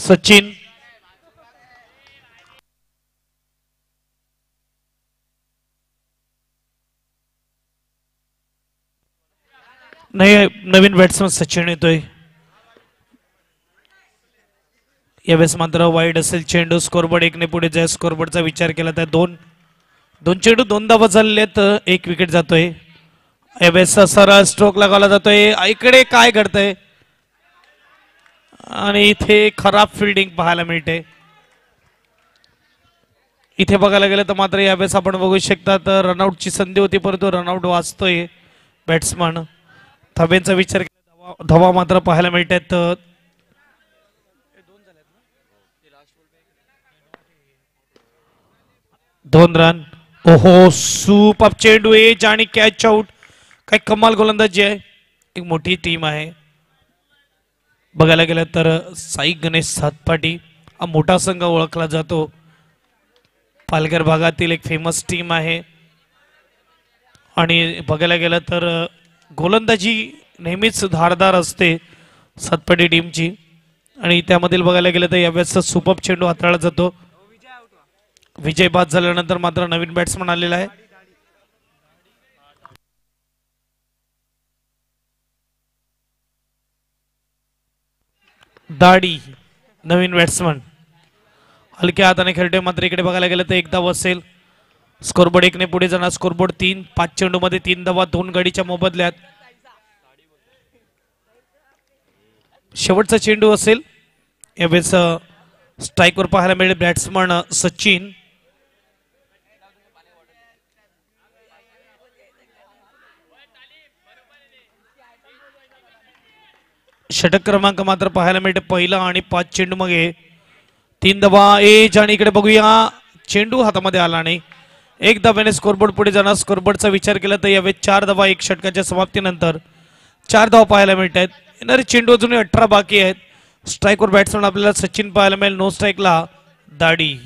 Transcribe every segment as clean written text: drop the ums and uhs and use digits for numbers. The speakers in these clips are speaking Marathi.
सचिन नाही नवीन बॅट्समन सचिन येतोय यावेळेस मात्र वाईड असेल चेंडू स्कोरबोर्ड एकने पुढे जाय स्कोरबोर्डचा विचार केला तर दोन चेंडू दोन धावा झालेले आहेत एक विकेट जातोय यावेळेस सरळ स्ट्रोक लगावला जातोय इकडे काय घडतंय आणि इथे खराब फिल्डिंग पाहायला मिळते इथे बघायला गेलं तर मात्र यावेळेस आपण बघू शकता तर रनआउटची संधी होती परंतु रनआउट वाचतोय बॅट्समन धाब्यांचा विचार केला धावा मात्र पाहायला मिळतात 2 रन ओहो सुपर चेंडू एज आणि कॅच आउट काय कमाल गोलंदाजी आहे एक मोठी टीम आहे बघायला गेलं तर साई गणेश सातपाटी हा मोठा संघ ओळखला जातो पालघर भागातील एक फेमस टीम आहे आणि बघायला गेलं तर गोलंदाजी नेहमीच धारदार असते सातपाटी टीमची आणि त्यामधील बघायला गेलं तर यावेळेस सुपर चेंडू हाताळला जातो विजय बाद झाल्यानंतर मात्र नवीन बॅट्समन आलेला आहे दाढी नवीन बॅट्समन हलक्या हाताने खेळतोय मात्र इकडे बघायला गेलं तर एक धाव असेल स्कोरबोर्ड एकने पुढे जाणार स्कोरबोर्ड 5 चेंडू मध्ये 3 धावा 2 गडीच्या मोबदल्यात शेवटचा चेंडू असेल यावेळेस स्ट्राईकवर पाहायला मिळेल बॅट्समन सचिन षटक क्रमांक मात्र पाहायला मिळते पहिला आणि 5 चेंडू मध्ये 3 धावा एज आणि इकडे बघूया चेंडू हातामध्ये आला नाही एक धाव्याने स्कोरबोर्ड पुढे जाणार स्कोरबोर्डचा विचार केला तर यावेळेस 4 धावा एक षटकाच्या समाप्तीनंतर 4 धावा पाहायला मिळतात येणारे चेंडू अजूनही 18 बाकी आहेत स्ट्राईकवर बॅट्समन आपल्याला सचिन पाहायला मिळेल नो स्ट्राईकला दाढी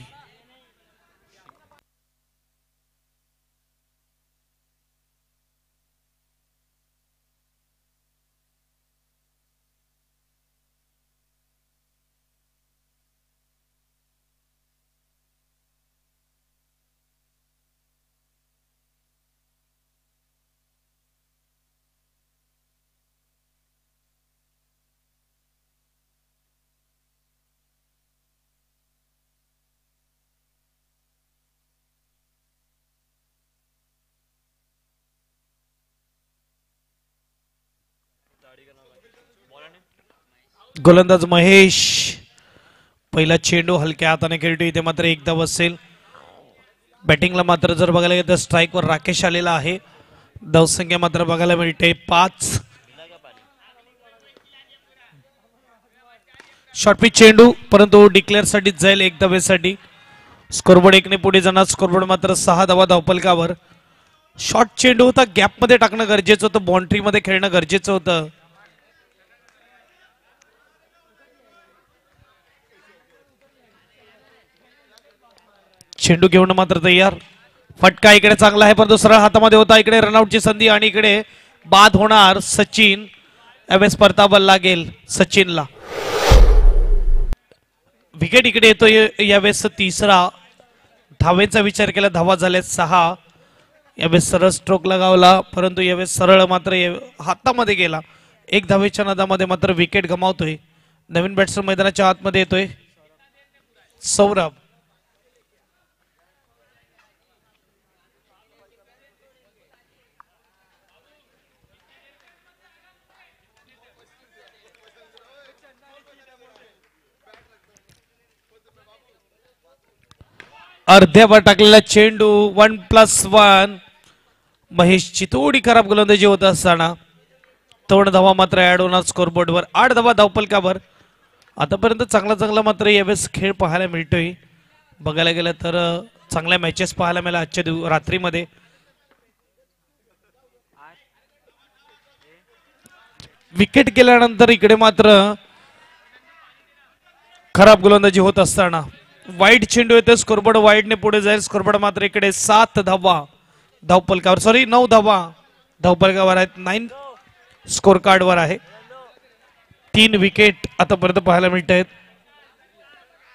गोलंदाज महेश पहिला चेंडू हलक्या हाताने खेळतो इथे मात्र एक धाव असेल बॅटिंगला मात्र जर बघायला गेलं तर स्ट्राईकवर राकेश आलेला आहे धावसंख्या मात्र बघायला मिळते 5 शॉर्टपिच चेंडू परंतु डिक्लेअर साठी जाईल एक धावेसाठी स्कोरबोर्ड एकने पुढे जाणार स्कोरबोर्ड मात्र 6 धावा धावपलकावर शॉर्ट चेंडू होता गॅप मध्ये टाकणं गरजेचं होतं बाउंड्री मध्ये खेळणं गरजेचं होतं चेंडू घेऊन मात्र तयार फटका इकडे चांगला आहे परंतु सरळ हातामध्ये होता इकडे रनआउटची संधी आणि इकडे बाद होणार सचिन यावेळेस परतावा लागेल सचिनला विकेट इकडे येतोय यावेळेस तिसरा धावेचा विचार केला धावा झाल्या 6 यावेळेस सरळ स्ट्रोक लगावला परंतु यावेळेस सरळ मात्र हातामध्ये गेला एक धावेच्या नादामध्ये मात्र विकेट गमावतोय नवीन बॅट्समन मैदानाच्या आतमध्ये येतोय सौरभ अर्ध्यावर टाकलेला चेंडू 1+1 महेशची थोडी खराब गोलंदाजी होत असताना 3 धावा मात्र ऍड होणार स्कोरबोर्डवर 8 धावा धावपलकावर आतापर्यंत चांगला मात्र यावेळेस खेळ पाहायला मिळतोय बघायला गेलं तर चांगल्या मॅचेस पाहायला मिळाल्या आजच्या रात्रीमध्ये विकेट गेल्यानंतर इकडे मात्र खराब गोलंदाजी होत असताना वाईड चेंडू येते स्कोरबोर्ड वाईडने पुढे जाईल स्कोरबोर्ड मात्र इकडे 7 धावा धावपलकावर 9 धावा धावपलकावर आहेत 9 स्कोर कार्ड वर आहे 3 विकेट आतापर्यंत पाहायला मिळत आहेत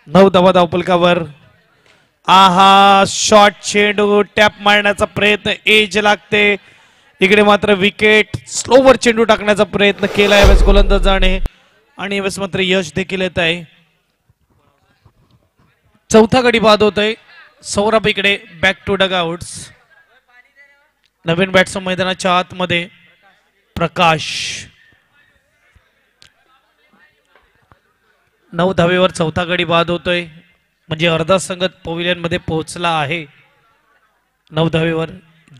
9 धावा धावपलकावर. आहा शॉर्ट चेंडू टॅप मारण्याचा प्रयत्न एज लागते. इकडे मात्र विकेट. स्लोवर चेंडू टाकण्याचा प्रयत्न केला यावेळेस गोलंदाजाने आणि यावेळेस मात्र यश देखील येत आहे. चौथा गडी बाद होतोय. सौरभ इकडे बॅक टू डगआउट्स. नवीन बॅट्समन मैदानाच्या आतमध्ये प्रकाश. 9 धावेवर चौथा गडी बाद होतोय म्हणजे अर्धा संघ पवेलियन मध्ये पोहोचला आहे. 9 धावेवर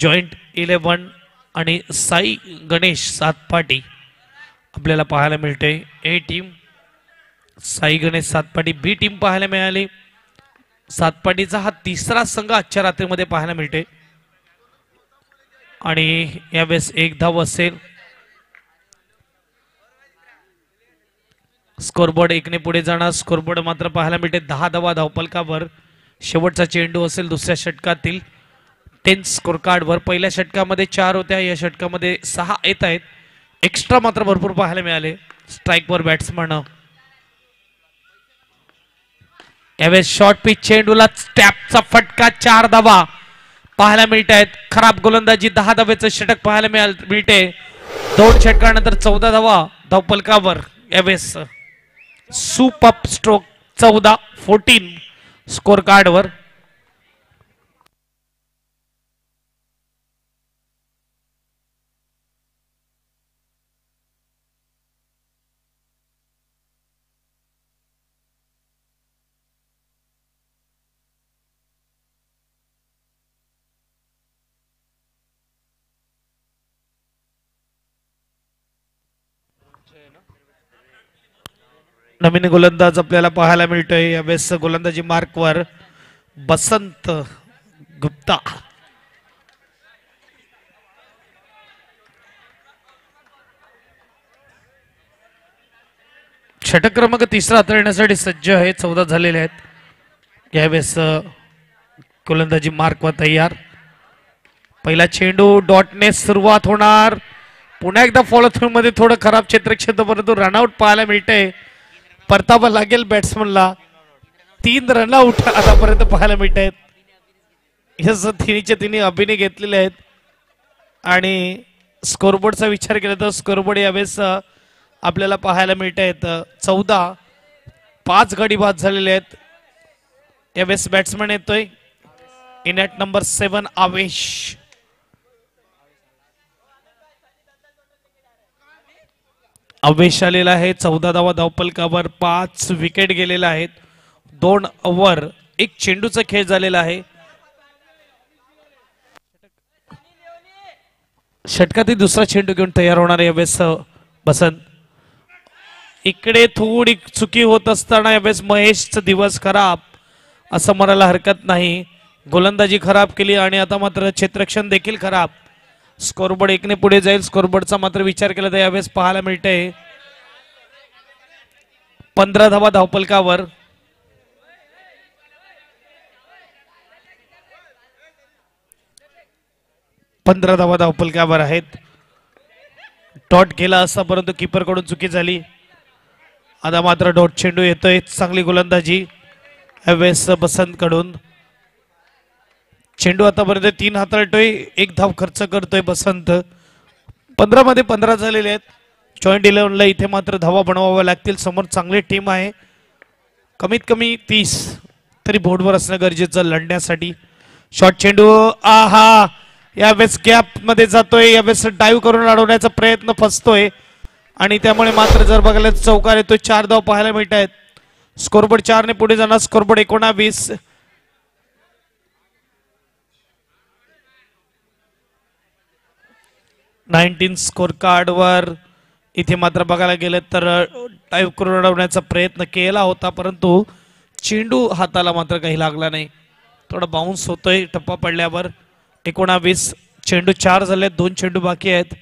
जॉईंट 11 आणि साई गणेश सातपाटी आपल्याला पाहायला मिळते. ए टीम साई गणेश सातपाटी. बी टीम पाहायला मिळाली. सातपाटीचा हा तिसरा संघ आजच्या रात्रीमध्ये पाहायला मिळते आणि यावेळेस एक धाव असेल. स्कोरबोर्ड एकने पुढे जाणार. स्कोरबोर्ड मात्र पाहायला मिळते 10 धावा धावपलकावर. शेवटचा चेंडू असेल दुसऱ्या षटकातील. 10 स्कोर कार्डवर. पहिल्या षटकामध्ये 4 होत्या, या षटकामध्ये 6 येत आहेत. एक्स्ट्रा मात्र भरपूर पाहायला मिळाले. स्ट्राईकवर बॅट्समन. यावेळेस शॉर्ट पिच चेंडूला टॅपचा फटका. 4 धावा पाहायला मिळत आहेत. खराब गोलंदाजी. 10 धावेचं षटक पाहायला मिळते. 2 षटकानंतर 14 धावा धावपलकावर. यावेळेस सुपर स्ट्रोक 14 स्कोर कार्डवर. नवीन गोलंदाज आपल्याला पाहायला मिळतोय. यावेळेस गोलंदाजी मार्कवर बसंत गुप्ता. षटक क्रमांक 3 हाताळण्यासाठी सज्ज आहे. 14 झालेले आहेत. यावेळेस गोलंदाजी मार्कवर तयार. पहिला चेंडू डॉटने सुरुवात होणार. पुन्हा एकदा फॉलो थ्रू मध्ये थोडं खराब क्षेत्रक्षेत्र परंतु रनआउट पाहायला मिळतंय. परतावा लागेल बॅट्समनला. 3 रनआउट आतापर्यंत पाहायला मिळत आहेत. तिन्हीचे तिन्ही अभिनय घेतलेले आहेत आणि स्कोरबोर्डचा विचार केला तर स्कोरबोर्ड यावेळेस आपल्याला पाहायला मिळत आहेत 14. 5 गडी बाद झालेले आहेत. यावेळेस बॅट्समन येतोय इन ॲट नंबर 7 आवेश. आवेश आलेला आहे. 14 धावा धावपलकावर. 5 विकेट गेलेला आहेत. 2 ओव्हर 1 चेंडूचा खेळ झालेला आहे. षटकातील दुसरा चेंडू घेऊन तयार होणार आहे यावेळेस बसंत. इकडे थोडी चुकी होत असताना यावेळेस महेशचा दिवस खराब असं म्हणायला हरकत नाही. गोलंदाजी खराब केली आणि आता मात्र क्षेत्ररक्षण देखील खराब. स्कोरबोर्ड 1 ने पुढे जाईल. स्कोरबोर्डचा मात्र विचार केला तर यावेळेस पाहायला मिळतंय 15 धावा धावपलकावर. धावा धावपलकावर आहेत. डॉट केला असता परंतु कीपर कडून चुकी झाली. आता मात्र डॉट चेंडू येतोय. चांगली गोलंदाजी यावेळेस बसंत कडून. चेंडू आतापर्यंत 3 हाताळतोय. 1 धाव खर्च करतोय बसंत. 15 मध्ये 15 झालेले आहेत. जॉईंट 11 ला इथे मात्र धावा बनवाव्या लागतील. समोर चांगली टीम आहे. कमीत कमी 30 तरी बोर्डवर असणं गरजेचं लढण्यासाठी. शॉर्ट चेंडू. आहा यावेळेस गॅप मध्ये जातोय. यावेळेस डाईव्ह करून अडवण्याचा प्रयत्न फसतोय आणि त्यामुळे मात्र जर बघायला चौकार येतोय. 4 धाव पाहायला मिळत आहेत. स्कोरबोर्ड 4 ने पुढे जाणार. स्कोरबोर्ड 19. स्कोर कार्डवर. इथे मात्र बघायला गेलं तर डाईव्ह करून अडवण्याचा प्रयत्न केला होता परंतु चेंडू हाताला मात्र काही लागला नाही. थोडा बाउन्स होतोय टप्पा पडल्यावर. 19 चेंडू 4 झाले. 2 चेंडू बाकी आहेत.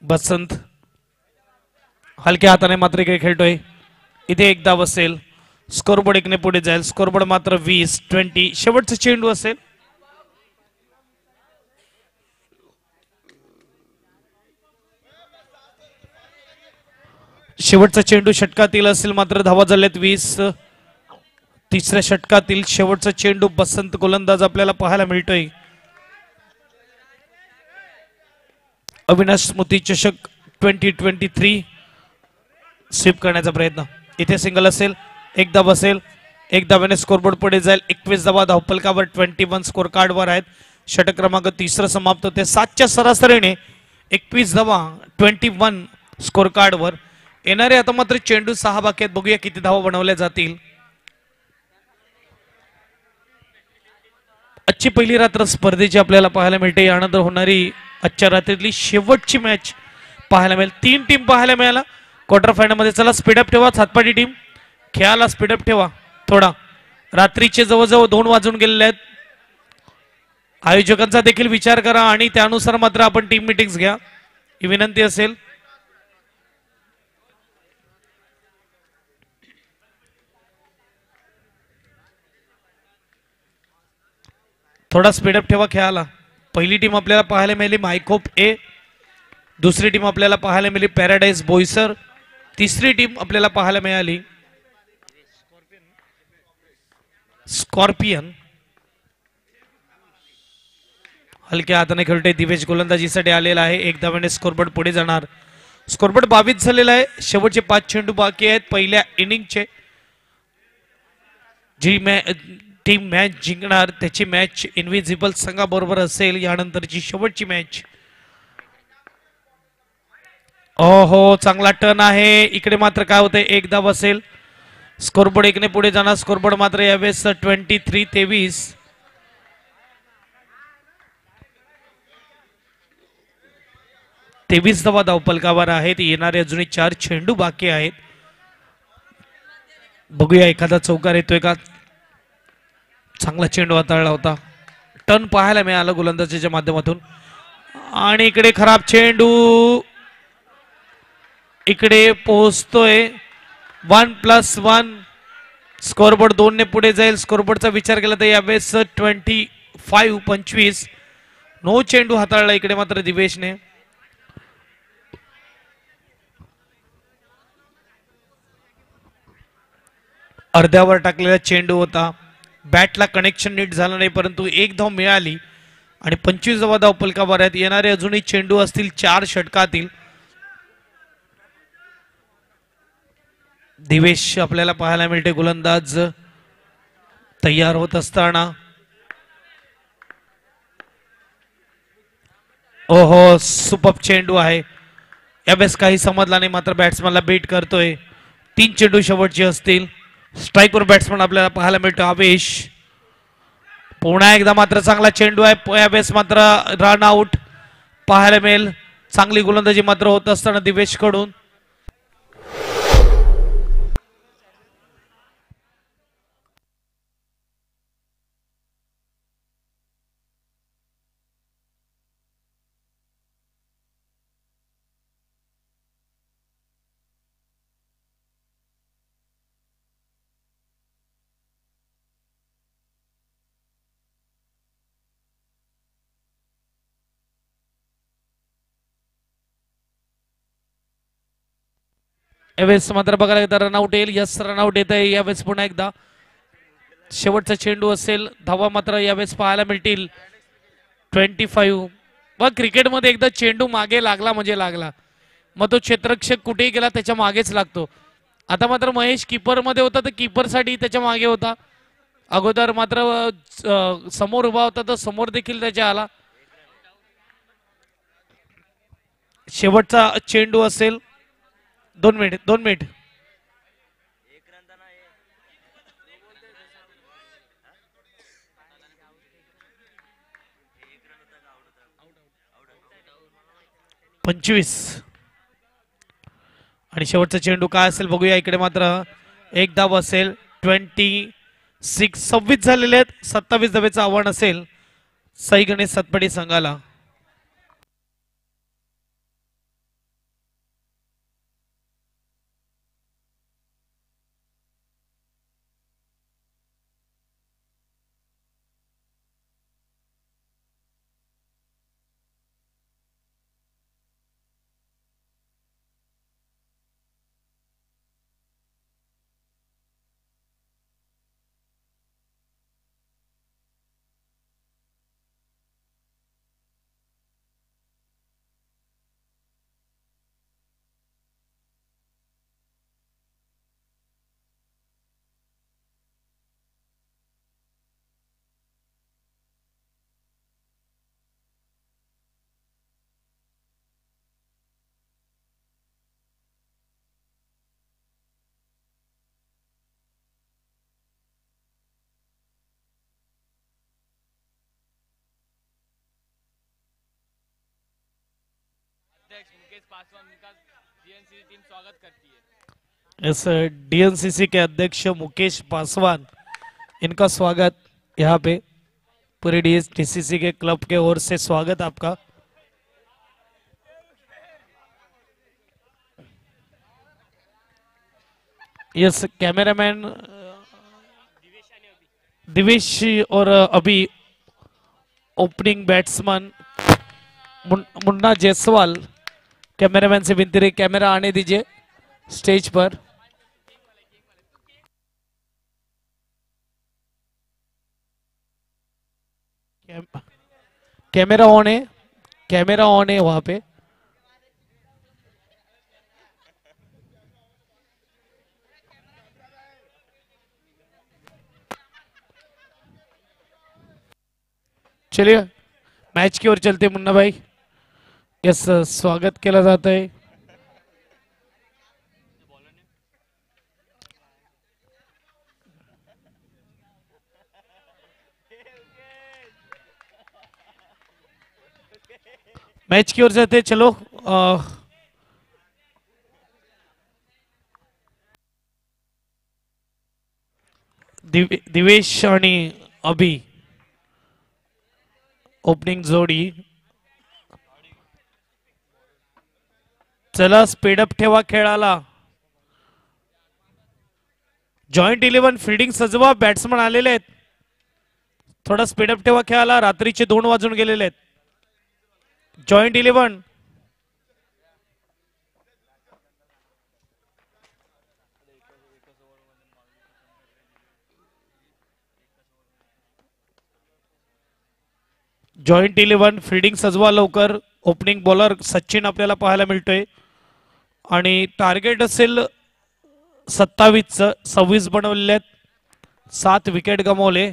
बसंत हलक्या हाताने मात्र इकडे खेळतोय. इथे एकदा बसेल. स्कोरबोर्ड 1 ने पुढे जाईल. स्कोरबोर्ड मात्र 20 शेवटचा चेंडू असेल. शेवटचा चेंडू षटकातील असेल मात्र धावा झाल्यात 20. तिसऱ्या षटकातील शेवटचा चेंडू बसंत गोलंदाज आपल्याला पाहायला मिळतोय. अविनाश स्मृती चषक 2023 स्वीप करण्याचा प्रयत्न. इथे सिंगल असेल, एक धाव असेल, एक धाव्याने स्कोरबोर्ड पुढे जाईल. 21 धावा धावफलकावर 21 स्कोर कार्डवर आहेत. षटक क्रमांक तिसरं समाप्त होते 7च्या सरासरीने 21 धावा 21 स्कोर कार्डवर. येणारे आता मात्र चेंडू 6 बाकी आहेत. बघूया किती धावा बनवल्या जातील. आजची पहिली रात्र स्पर्धेची आपल्याला पाहायला मिळते. यानंतर होणारी आजच्या रात्रीतली शेवटची मॅच पाहायला मिळेल. 3 टीम पाहायला मिळाला क्वार्टर फायनल मध्ये. चला स्पीडअप ठेवा, सातपाटी टीम खेळाला स्पीडअप ठेवा थोडा. रात्रीचे जवळजवळ 2 वाजून गेलेले आहेत. आयोजकांचा देखील विचार करा आणि त्यानुसार मात्र आपण टीम मीटिंग्स घ्या ही विनंती असेल. थोडा स्पीडअप ठेवा खेळाला. पहिली टीम आपल्याला पाहायला मिळाली मायकोप ए. दुसरी टीम आपल्याला पाहायला मिळाली पॅराडाईज बोईसर. तिसरी टीम आपल्याला पाहायला मिळाली स्कॉर्पियन. हलक्या हाताने खेळतोय दिवेश गोलंदाजीसाठी आलेला आहे. एक धाव्याने स्कोरबोर्ड पुढे जाणार. स्कोरबोर्ड 22 झालेला आहे. शेवटचे 5 चेंडू बाकी आहेत पहिल्या इनिंगचे. जी टीम मॅच जिंकणार त्याची मॅच इनविजिबल संघाबरोबर असेल. यानंतरची शेवटची मॅच. ओहो चांगला टर्न आहे. इकडे मात्र काय होतंय, एक धाव असेल. स्कोरबोर्ड एकने पुढे जाणार. स्कोरबोर्ड मात्र यावेळेस 23-23. तेवीस धावा धावफलकावर आहेत. येणारे अजूनही 4 चेंडू बाकी आहेत. बघूया एखादा चौकार येतोय का. चांगला चेंडू हाताळला होता. टर्न पाहायला मिळाला गोलंदाजीच्या माध्यमातून. आणि इकडे खराब चेंडू इकडे पोहोचतोय. 1+1 स्कोरबोर्ड 2 ने पुढे जाईल. स्कोरबोर्डचा विचार केला तर यावेळेस 25 नो चेंडू हाताळला इकडे मात्र दिवेशने. अर्ध्यावर टाकलेला चेंडू होता. बॅटला कनेक्शन नीट झालं नाही परंतु एक धाव मिळाली आणि 25 धावा धावफलकावर आहेत. येणारे अजूनही चेंडू असतील 4 षटकातील. दिवेश आपल्याला पाहायला मिळते गोलंदाज तयार होत असताना. ओहो सुपर चेंडू आहे. यावेळेस काही समजला नाही मात्र बॅट्समॅनला बीट करतोय. 3 चेंडू शेवटचे असतील. स्ट्राईकवर बॅट्समॅन आपल्याला पाहायला मिळतो आवेश. पुन्हा एकदा मात्र चांगला चेंडू आहे. यावेळेस मात्र रन आउट पाहायला मिळेल. चांगली गोलंदाजी मात्र होत असताना दिवेश कडून. यावेळेस मात्र बघायला एकदा रनआउट येईल. यस रनआउट येत आहे यावेळेस. पुन्हा एकदा शेवटचा चेंडू असेल. धावा मात्र यावेळेस पाहायला मिळतील 25. मग क्रिकेटमध्ये एकदा चेंडू मागे लागला म्हणजे लागला. मग तो क्षेत्ररक्षक कुठेही गेला त्याच्या मागेच लागतो. आता मात्र महेश कीपर मध्ये होता तर कीपर साठी त्याच्या मागे होता. अगोदर मात्र समोर उभा होता तर समोर देखील त्याच्या आला. शेवटचा चेंडू असेल. 2 मिनिट. पंचवीस आणि शेवटचा चेंडू काय असेल बघूया. इकडे मात्र एक धाव असेल. 26 झालेले आहेत. 27 धावेचं आव्हान असेल साई गणेश सातपाडी संघाला. इस डीएनसीसी के अध्यक्ष मुकेश पासवान, इनका स्वागत यहाँ पे पूरे डीएनसीसी के क्लब के ओर से स्वागत आपका। यस, कैमरामैन दिवेश और अभी opening batsman Munna Jaiswal, cameraman से विनती रही कैमरा आने दीजिए स्टेज पर। कैमरा ऑन है, कैमरा ऑन है वहां पे। चलिए मैच की ओर चलते मुन्ना भाई। यस, स्वागत केला जाता है। मैच की ओर जाते चलो। दिवेश आणि अभि ओपनिंग जोडी। चला स्पीडअप ठेवा खेळाला। जॉइंट 11 फील्डिंग सजवा, बॅट्समन आलेले आहेत, थोडा स्पीडअप ठेवा खेळाला। रात्रीचे 2 वाजून गेलेले आहेत। जॉइंट 11 जॉइंट 11 फील्डिंग सजवा लवकर। ओपनिंग बॉलर सचिन आपल्याला पाहायला मिळतोय आणि टार्गेट असेल 27 26 बनवलेले आहेत, 7 विकेट गमावले।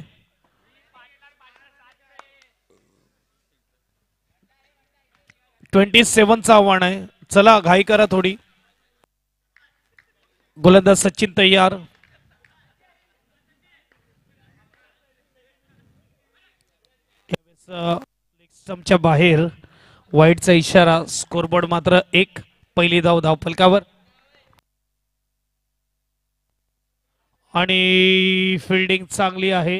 चा आव्हान आहे, चला घाई करा थोडी। गोलंदाज सचिन तयार। स्टंपच्या बाहेर वाईडचा इशारा। स्कोरबोर्ड मात्र 1, पहिली धाव धावफलकावर। आणि फिल्डिंग चांगली आहे।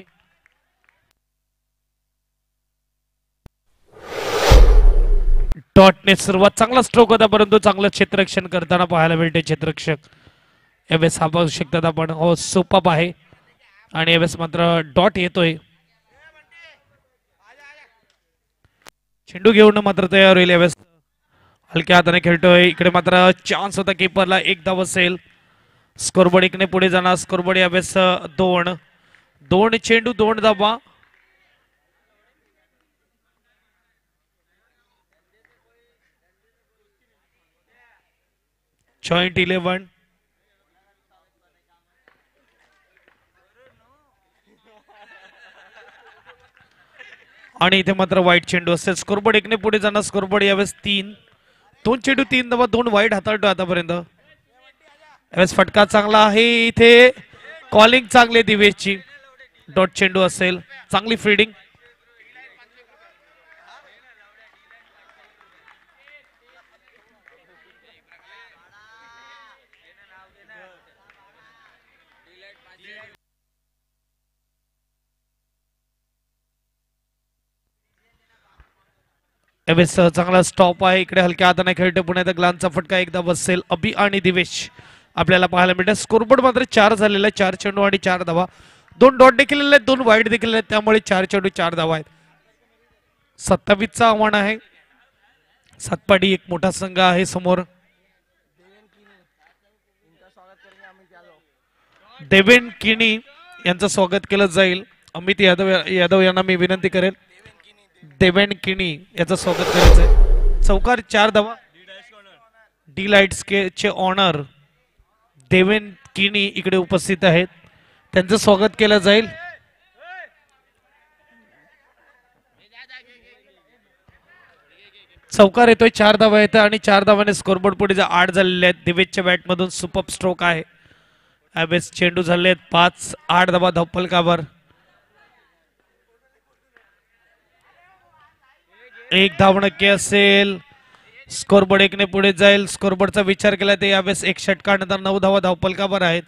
डॉटने सुरुवात, चांगला स्ट्रोक होता परंतु चांगलं क्षेत्ररक्षण करताना पाहायला मिळते क्षेत्ररक्षक। यावेळेस हा पाहू शकतात आपण, हो सुपर आहे आणि यावेळेस मात्र डॉट येतोय। चेंडू घेऊन मात्र तयार होईल यावेळेस, हलक्या हाताने खेळतोय। इकडे मात्र चान्स होता कीपरला, 1 धाव असेल। स्कोरबोर्ड 1ने पुढे जाणार। स्कोरबोर्ड यावेळेस 2 चेंडू 2 धावा। जॉइंट 11 आणि इथे मात्र वाईट चेंडू असेल। स्कोरबोर्ड 1ने पुढे जाणार। स्कोरबोर्ड यावेळेस 2 चेंडू 3 धावा, 2 वाईट हाताळतो आतापर्यंत। यावेळेस फटका चांगला आहे, इथे कॉलिंग चांगले दिवेशची। डॉट चेंडू असेल, चांगली फिल्डिंग। यावेळेस चांगला स्टॉप आहे, इकडे हलक्या हाताने खेळते पुन्हा एकदा ग्लानचा फटका, एकदा बसेल। अभि आणि दिवेश आपल्याला पाहायला मिळते। स्कोरबोर्ड मात्र 4 झालेला आहे, 4 चेंडू आणि 4 धावा। 2 डॉट देखील आहेत, 2 वाईट देखील आहेत, त्यामुळे 4 चेंडू 4 धावा आहेत। 27 आव्हान आहे। सातपाडी एक मोठा संघ आहे समोर। देवेन किनी यांचं स्वागत केलं जाईल। अमित यादव यांना मी विनंती करेन, देवेन किनी याचं स्वागत करायचंय। चौकार 4 धावा। डी लाइट्स चे ऑनर देवेन किनी इकडे उपस्थित आहेत, त्यांचं स्वागत केलं जाईल। चौकार येतोय, 4 धावा येतात आणि 4 धावाने स्कोरबोर्ड पुढे 8 झालेले आहेत। दिवेशच्या बॅट मधून सुपर स्ट्रोक आहे। यावेळेस चेंडू झाले 5, 8 धावा धावफलकावर। 1 धाव नक्की असेल। स्कोरबोर्ड 1ने पुढे जाईल. स्कोरबोर्डचा विचार केला ते यावेळेस एक षटकानंतर 9 धावा धावपलकावर आहेत.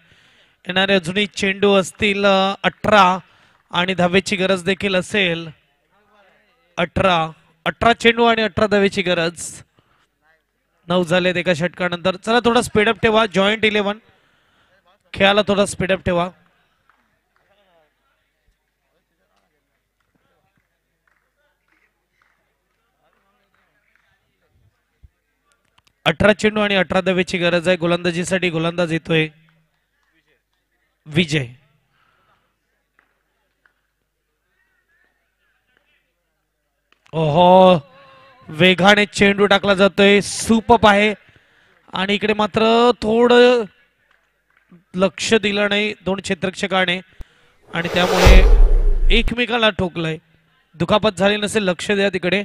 येणारे अजूनही चेंडू असतील 18 आणि धावेची गरज देखील असेल 18 चेंडू आणि 18 धावेची गरज. 9 झालेत एका षटकानंतर. चला थोडा स्पीडअप ठेवा. जॉईंट 11 खेळाला थोडा स्पीडअप ठेवा. अठरा चेंडू आणि 18 धावेची गरज आहे. गोलंदाजीसाठी गोलंदाज येतोय विजय. ओहो वेगाने चेंडू टाकला जातोय. सुपअप आहे आणि इकडे मात्र थोडं लक्ष दिलं नाही दोन क्षेत्ररक्षकाने आणि त्यामुळे एकमेकाला ठोकलंय. दुखापत झाली नसेल लक्ष द्या तिकडे.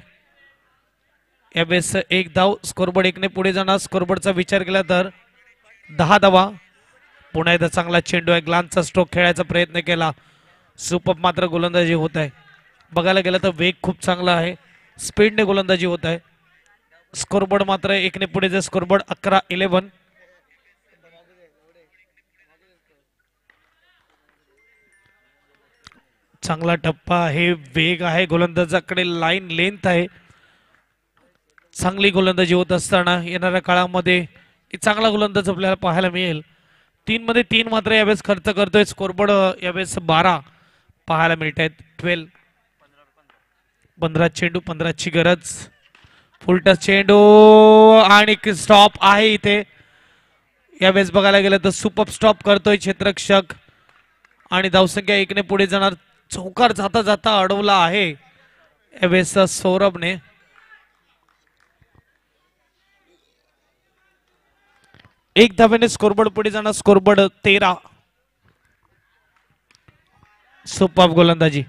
यावेळेस एक धाव. स्कोरबोर्ड 1ने पुढे जाणार. स्कोरबोर्डचा विचार केला तर 10 धावा. पुन्हा एकदा चांगला चेंडू आहे. ग्लान्सचा स्ट्रोक खेळायचा प्रयत्न केला. सुपअप मात्र गोलंदाजी होत आहे. बघायला गेलं तर वेग खूप चांगला आहे. स्पीडने गोलंदाजी होत आहे. स्कोरबोर्ड मात्र 1ने पुढे जाईल. स्कोरबोर्ड 11-11. चांगला टप्पा आहे. वेग आहे गोलंदाजाकडे. लाईन लेंथ आहे. चांगली गोलंदाजी होत असताना येणाऱ्या काळामध्ये चांगला गोलंदाज आपल्याला पाहायला मिळेल. 3 मध्ये 3 मात्र यावेळेस खर्च करतोय. स्कोरबोर्ड यावेळेस 12 पाहायला मिळत आहेत. 15 चेंडू 15ची गरज. फुलटस चेंडू आणि स्टॉप आहे इथे. यावेळेस बघायला गेलं तर सुपर स्टॉप करतोय क्षेत्ररक्षक आणि धावसंख्या 1ने पुढे जाणार. चौकार जाता जाता अडवला आहे यावेळेस सौरभने. एक धावेने स्कोरबोर्ड पुढे जाणार. स्कोरबोर्ड 13. सुपर गोलंदाजी.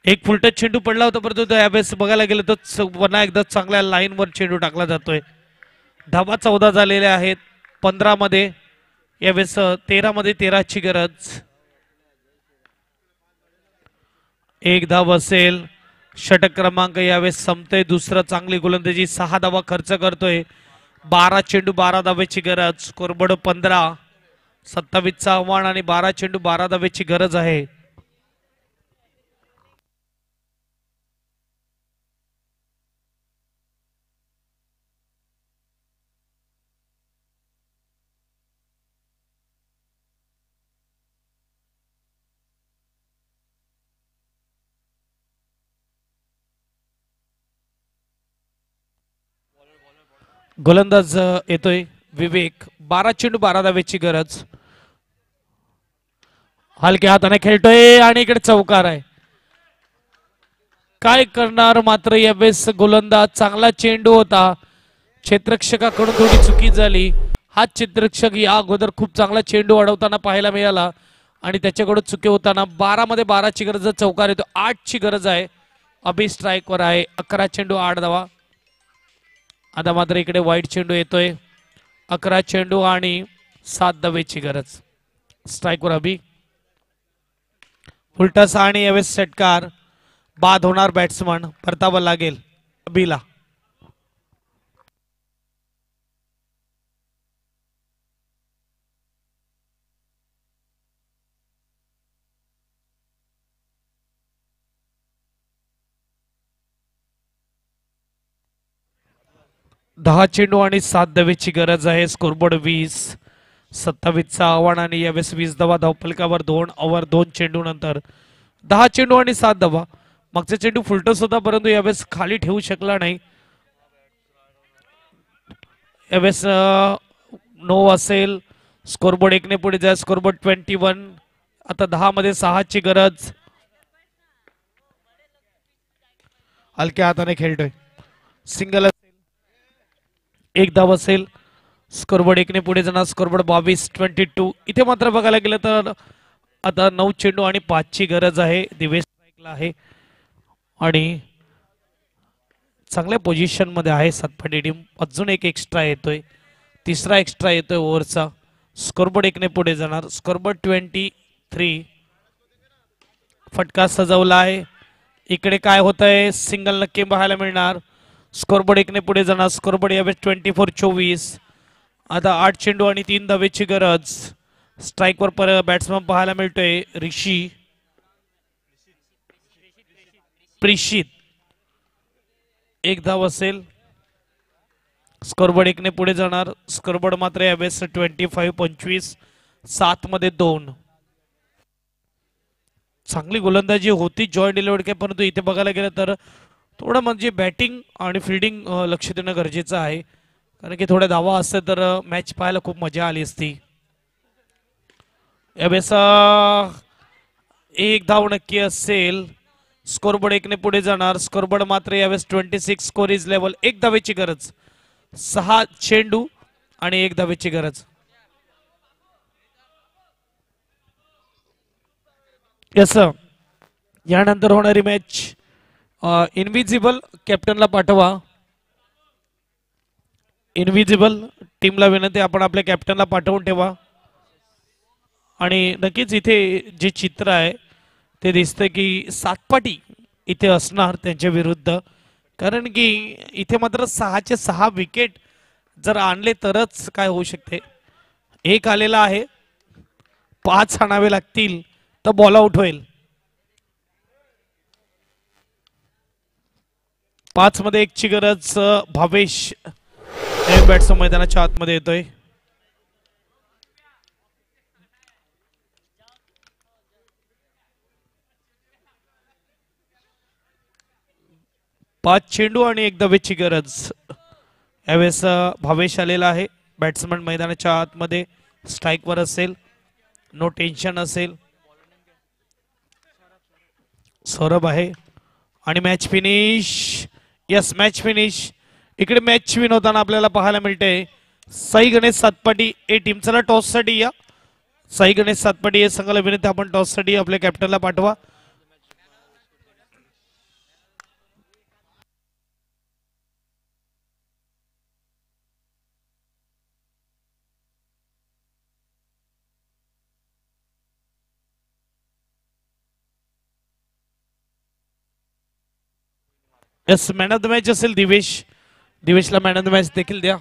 एक फुलटच चेंडू पडला होता परंतु यावेळेस बघायला गेलं तर पुन्हा एकदा चांगल्या लाईनवर चेंडू टाकला जातोय. धावा 14 झालेल्या आहेत 15 मध्ये. यावेळेस 13 मध्ये 13ची गरज. एक धाव असेल. षटक क्रमांक यावेळेस संपतोय. दुसरं चांगली गोलंदाजी. 6 धावा खर्च करतोय. 12 चेंडू 12 धावेची गरज. स्कोरबोर्ड 15. 27चं आव्हान आणि 12 चेंडू 12 धावेची गरज आहे. गोलंदाज येतोय विवेक. 12 चेंडू 12 धावेची गरज. हलक्या हाताने खेळतोय आणि इकडे चौकार आहे. काय करणार मात्र यावेळेस गोलंदाज. चांगला चेंडू होता. क्षेत्ररक्षकाकडून थोडी चुकी झाली. हा क्षेत्ररक्षक या अगोदर खूप चांगला चेंडू अडवताना पाहायला मिळाला आणि त्याच्याकडून चुकी होताना 12 मध्ये 12ची गरज. चौकार येतो. 8ची गरज आहे. अभि स्ट्राईकवर आहे. 11 चेंडू 8 धावा. आता मात्र इकडे वाईट चेंडू येतोय. 11 चेंडू आणि 7 धावेची गरज. स्ट्राईकवर अभि. उलटस आणि यावेळेस षटकार. बाद होणार. बॅट्समन परतावा लागेल अभिला. दहा चेंडू आणि 7 धावेची गरज आहे. स्कोरबोर्ड 20. 27चं आव्हान आणि यावेळेस 20 धावा धावपलकावर. 2 ओव्हर 2 चेंडू नंतर 10 चेंडू आणि 7 धावा. मागचा चेंडू फुलटस होता परंतु यावेळेस खाली ठेवू शकला नाही. यावेळेस नो असेल. स्कोरबोर्ड 1ने पुढे जाय. स्कोरबोर्ड 21. आता 10 मध्ये 6ची गरज. हलक्या हाताने खेळतोय. सिंगल. एक धाव असेल. स्कोरबोर्ड 1ने पुढे जाणार. स्कोरबोर्ड 22-22. इथे मात्र बघायला गेलं तर आता 9 चेंडू आणि 5ची गरज आहे. दिवेश स्ट्राईकला आहे आणि चांगल्या पोझिशन मध्ये आहे सातपाटी टीम. अजून एक एक्स्ट्रा येतोय. तिसरा एक्स्ट्रा येतोय ओव्हरचा. स्कोरबोर्ड 1ने पुढे जाणार. स्कोरबोर्ड 23. फटका सजवला आहे. इकडे काय होतंय. सिंगल नक्की पाहायला मिळणार. स्कोरबोर्ड 1 ने पुढे जाणार. स्कोरबोर्ड यावेळेस 24-24. आता 8 चेंडू आणि 3 धावेची गरज. स्ट्राईकवर बॅट्समन पाहायला मिळतोय ऋषी प्रिशित. 1 धाव असेल. स्कोरबोर्ड 1 ने पुढे जाणार. स्कोरबोर्ड मात्र यावेळेस 25-25. 7 मध्ये 2. चांगली गोलंदाजी होती जॉय डिलवडके, परंतु इथे बघायला गेलं तर थोडं म्हणजे बॅटिंग आणि फिल्डिंग लक्ष देणं गरजेचं आहे, कारण की थोड्या धावा असते तर मॅच पाहायला खूप मजा आली असती. यावेळेस 1 धाव नक्की असेल. स्कोरबोर्ड 1 ने पुढे जाणार. स्कोरबोर्ड मात्र यावेळेस 26. Score is level. 1 धावेची गरज. 6 चेंडू आणि 1 धावेची गरज. यस, यानंतर होणारी मॅच इनविजिबल कॅप्टनला पाठवा. इनविजिबल टीमला विनंती, आपण आपल्या कॅप्टनला पाठवून ठेवा. आणि नक्कीच इथे जे चित्र आहे ते दिसतं की सातपाटी इथे असणार त्यांच्या विरुद्ध, कारण की इथे मात्र 6चे 6 विकेट जर आणले तरच काय होऊ शकते. 1 आलेला आहे, 5 आणावे लागतील तर बॉल आउट होईल. 5 मध्ये 1 ची गरज. भावेश बॅट्समन मैदानाच्या आतमध्ये येतोय. पाच चेंडू आणि 1 धावेची गरज. यावेळेस भावेश आलेला आहे. बॅट्समन मैदानाच्या आतमध्ये स्ट्राईकवर असेल. नो टेन्शन असेल. सौरभ आहे आणि match finish. Yes, match finish. इकडे मॅच विन होताना आपल्याला पाहायला मिळते साई गणेश सातपाटी ए टीम. चला टॉस साठी या. साई गणेश सातपाटी या संघाला विनंती, आपण टॉस साठी आपल्या कॅप्टनला पाठवा. Yes, man of the match असेल दिवेश. दिवेशला मॅन ऑफ द मॅच देखील द्या.